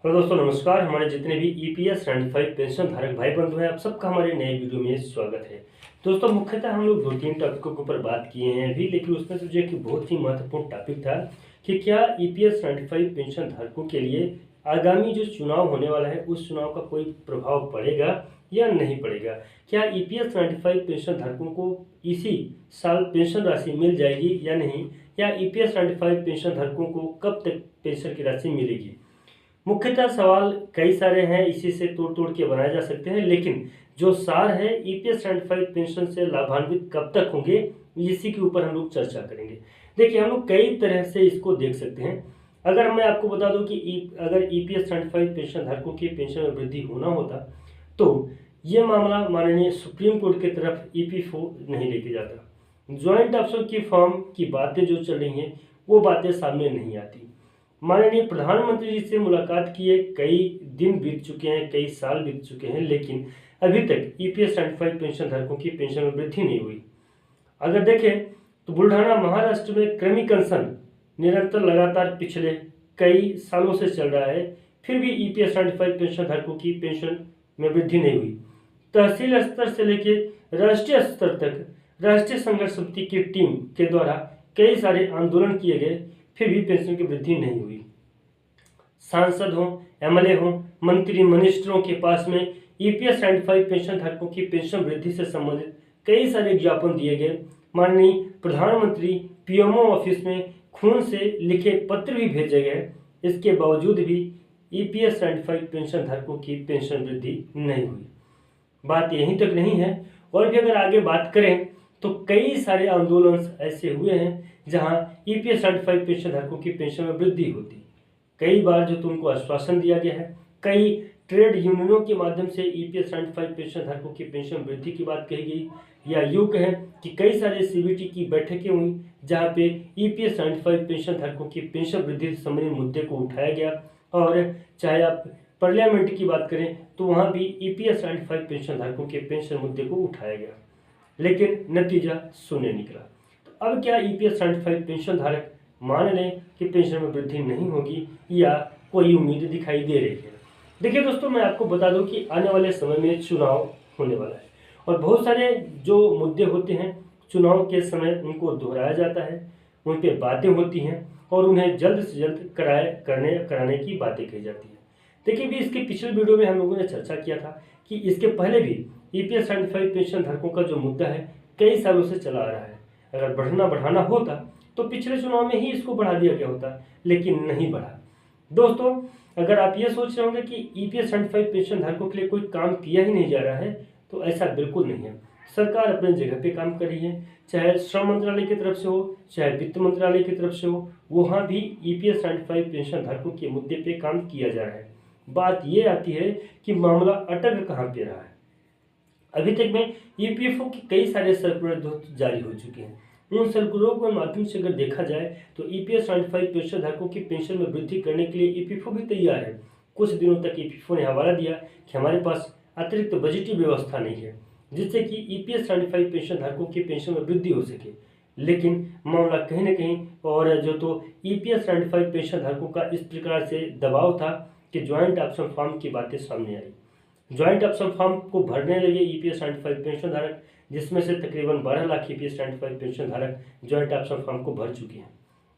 तो दोस्तों नमस्कार। हमारे जितने भी ईपीएस 95 पेंशन धारक भाई बंधु हैं, आप सबका हमारे नए वीडियो में स्वागत है। दोस्तों मुख्यतः हम लोग 2-3 टॉपिकों के ऊपर बात किए हैं अभी, लेकिन उसमें से जो एक बहुत ही महत्वपूर्ण टॉपिक था कि क्या ईपीएस 95 पेंशन धारकों के लिए आगामी जो चुनाव होने वाला है उस चुनाव का कोई प्रभाव पड़ेगा या नहीं पड़ेगा। क्या ईपीएस 95 पेंशन धारकों को इसी साल पेंशन राशि मिल जाएगी या नहीं, या ईपीएस 95 पेंशन धारकों को कब तक पेंशन की राशि मिलेगी। मुख्यतः सवाल कई सारे हैं, इसी से तोड़ तोड़ के बनाए जा सकते हैं, लेकिन जो सार है ईपीएस 95 पेंशन से लाभान्वित कब तक होंगे इसी के ऊपर हम लोग चर्चा करेंगे। देखिए, हम लोग कई तरह से इसको देख सकते हैं। अगर मैं आपको बता दूं कि अगर ईपीएस 95 पेंशन धारकों की पेंशन में वृद्धि होना होता तो ये मामला माननीय सुप्रीम कोर्ट की तरफ ईपीएफओ नहीं लेके जाता। ज्वाइंट ऑप्शन की फॉर्म की बातें जो चल रही हैं वो बातें सामने नहीं आती। माननीय प्रधानमंत्री जी से मुलाकात किए कई दिन बीत चुके हैं, कई साल बीत चुके हैं, लेकिन अभी तक ईपीएस 95 पेंशन धारकों की पेंशन में वृद्धि नहीं हुई। अगर देखें तो बुल्ढाना महाराष्ट्र में क्रमिक अनशन निरंतर लगातार पिछले कई सालों से चल रहा है, फिर भी ईपीएस 95 पेंशन धारकों की पेंशन में वृद्धि नहीं हुई। तहसील स्तर से लेकर राष्ट्रीय स्तर तक राष्ट्रीय संघर्ष समिति की टीम के द्वारा कई सारे आंदोलन किए गए, फिर भी पेंशन की वृद्धि नहीं हुई। सांसद हो, एमएलए हो, मंत्री मिनिस्टरों के पास में ईपीएस 95 पेंशन धारकों की पेंशन वृद्धि से संबंधित कई सारे ज्ञापन दिए गए। माननीय प्रधानमंत्री पीएमओ ऑफिस में खून से लिखे पत्र भी भेजे गए, इसके बावजूद भी ईपीएस 95 पेंशन धारकों की पेंशन वृद्धि नहीं हुई। बात यहीं तक नहीं है, और भी अगर आगे बात करें तो कई सारे आंदोलन ऐसे हुए हैं जहां ईपीएस 95 पेंशन धारकों की पेंशन में वृद्धि होती। कई बार जो तुमको आश्वासन दिया गया है, कई ट्रेड यूनियनों के माध्यम से ईपीएस 95 पेंशन धारकों की पेंशन वृद्धि की बात कही गई, या यूं कहें कि कई सारे सीबीटी की बैठकें हुई जहां पे ईपीएस 95 पेंशन धारकों की पेंशन वृद्धि से संबंधित मुद्दे को उठाया गया। और चाहे आप पार्लियामेंट की बात करें तो वहां भी ईपीएस 95 पेंशन धारकों के पेंशन मुद्दे को उठाया गया, लेकिन नतीजा शून्य निकला। तो अब क्या ईपीएस 95 पेंशन धारक मान लें कि पेंशन में वृद्धि नहीं होगी, या कोई उम्मीद दिखाई दे रही है। देखिए दोस्तों, मैं आपको बता दूं कि आने वाले समय में चुनाव होने वाला है, और बहुत सारे जो मुद्दे होते हैं चुनाव के समय उनको दोहराया जाता है, उन पर बातें होती हैं और उन्हें जल्द से जल्द कराने की बातें कही जाती है। देखिए, भी इसके पिछले वीडियो में हम लोगों ने चर्चा किया था कि इसके पहले भी ईपीएस 95 पेंशन धारकों का जो मुद्दा है कई सालों से चला आ रहा है। अगर बढ़ाना होता तो पिछले चुनाव में ही इसको बढ़ा दिया गया होता, लेकिन नहीं बढ़ा। दोस्तों, अगर आप ये सोच रहे होंगे कि ईपीएस 95 पेंशन धारकों के लिए कोई काम किया ही नहीं जा रहा है, तो ऐसा बिल्कुल नहीं है। सरकार अपने जगह पे काम कर रही है, चाहे श्रम मंत्रालय की तरफ से हो, चाहे वित्त मंत्रालय की तरफ से हो, वहाँ भी ईपीएस 95 पेंशन धारकों के मुद्दे पे काम किया जा रहा है। बात ये आती है कि मामला अटक कहाँ पे रहा है। अभी तक में ईपीएफओ के कई सारे सर्कुलर जारी हो चुके हैं। उन सर्कुलरों के माध्यम से अगर देखा जाए तो ईपीएस 95 पेंशन धारकों की पेंशन में वृद्धि करने के लिए ईपीएफओ भी तैयार है। कुछ दिनों तक ईपीएफओ ने हवाला दिया कि हमारे पास अतिरिक्त बजटीय व्यवस्था नहीं है जिससे कि ईपीएस 95 पेंशन धारकों की पेंशन में वृद्धि हो सके, लेकिन मामला कहीं ना कहीं और जो तो ईपीएस 95 पेंशन धारकों का इस प्रकार से दबाव था कि ज्वाइंट ऑप्शन फॉर्म की बातें सामने आई। ज्वाइंट ऑप्शन फॉर्म को भरने लगे ईपीएस 95 पेंशन धारक, जिसमें से तकरीबन 12 लाख ईपीएस 95 पेंशन धारक ज्वाइंट ऑप्शन फॉर्म को भर चुके हैं,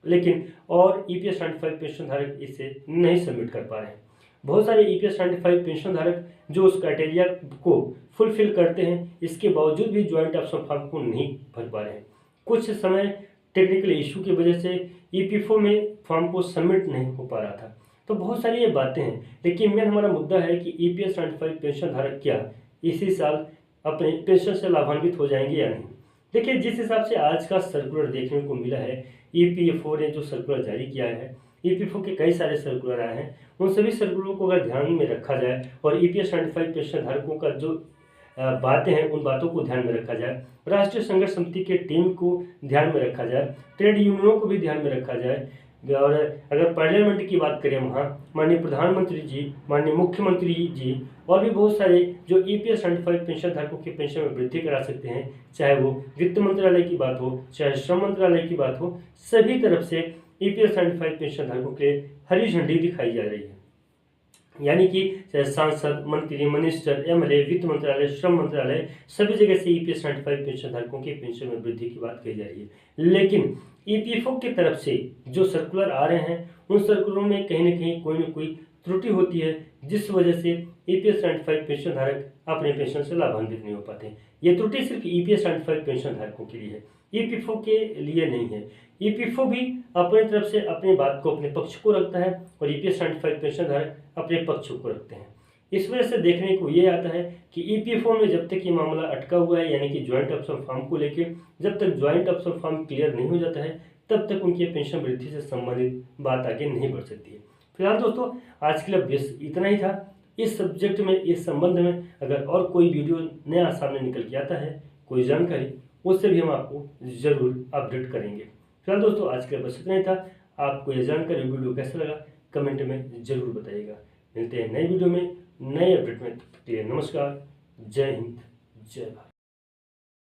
लेकिन और ईपीएस 95 पेंशन धारक इसे नहीं सबमिट कर पा रहे हैं। बहुत सारे ईपीएस 95 पेंशन धारक जो उस क्राइटेरिया को फुलफिल करते हैं, इसके बावजूद भी ज्वाइंट ऑप्शन फॉर्म को नहीं भर पा रहे हैं। कुछ समय टेक्निकल इशू की वजह से ईपीएफओ में फॉर्म को सबमिट नहीं हो पा रहा था। तो बहुत सारी ये बातें हैं, लेकिन मेन हमारा मुद्दा है कि ईपीएस 95 पेंशन धारक क्या इसी साल अपने पेंशन से लाभान्वित हो जाएंगे या नहीं। देखिए, जिस हिसाब से आज का सर्कुलर देखने को मिला है, ईपीएफओ ने जो सर्कुलर जारी किया है, ईपीएफओ के कई सारे सर्कुलर आए हैं, उन सभी सर्कुलरों को अगर ध्यान में रखा जाए और ईपीएस 95 पेंशन धारकों का जो बातें हैं उन बातों को ध्यान में रखा जाए, राष्ट्रीय संघर्ष समिति के टीम को ध्यान में रखा जाए, ट्रेड यूनियनों को भी ध्यान में रखा जाए, और अगर पार्लियामेंट की बात करें वहाँ माननीय प्रधानमंत्री जी, माननीय मुख्यमंत्री जी और भी बहुत सारे जो ईपीएस 95 पेंशन धारकों की पेंशन में वृद्धि करा सकते हैं, चाहे वो वित्त मंत्रालय की बात हो, चाहे श्रम मंत्रालय की बात हो, सभी तरफ से ईपीएस 95 पेंशन धारकों के हरी झंडी दिखाई जा रही है। यानी कि सांसद, मंत्री, मिनिस्टर, एमएलए, वित्त मंत्रालय, श्रम मंत्रालय, सभी जगह से ईपीएस 95 पेंशन धारकों की पेंशन में वृद्धि की बात कही जा रही है। लेकिन ईपीएफओ की तरफ से जो सर्कुलर आ रहे हैं उन सर्कुलरों में कहीं ना कहीं कोई ना कोई त्रुटि होती है, जिस वजह से ईपीएस 95 पेंशन धारक अपने पेंशन से लाभान्वित नहीं हो पाते। ये त्रुटि सिर्फ ईपीएस 95 पेंशन धारकों के लिए है, ईपीएफओ के लिए नहीं है। ईपीएफओ भी अपनी तरफ से अपनी बात को, अपने पक्ष को रखता है और ईपीएस 95 पेंशन धारक अपने पक्ष को रखते हैं। इस वजह से देखने को ये आता है कि ईपीएफओ में जब तक ये मामला अटका हुआ है, यानी कि ज्वाइंट ऑप्शन फॉर्म को लेके जब तक ज्वाइंट ऑप्शन फॉर्म क्लियर नहीं हो जाता है तब तक उनकी पेंशन वृद्धि से संबंधित बात आगे नहीं बढ़ सकती है। फिलहाल दोस्तों आज के लिए बस इतना ही था। इस सब्जेक्ट में, इस संबंध में अगर और कोई वीडियो नया सामने निकल के आता है, कोई जानकारी, उससे भी हम आपको जरूर अपडेट करेंगे। फिलहाल दोस्तों आज के लिए बस इतना ही था। आपको यह जानकारी, वीडियो कैसा लगा कमेंट में जरूर बताइएगा। मिलते हैं नए वीडियो में, नए अपडेट में। तब तक के लिए नमस्कार, जय हिंद, जय भारत।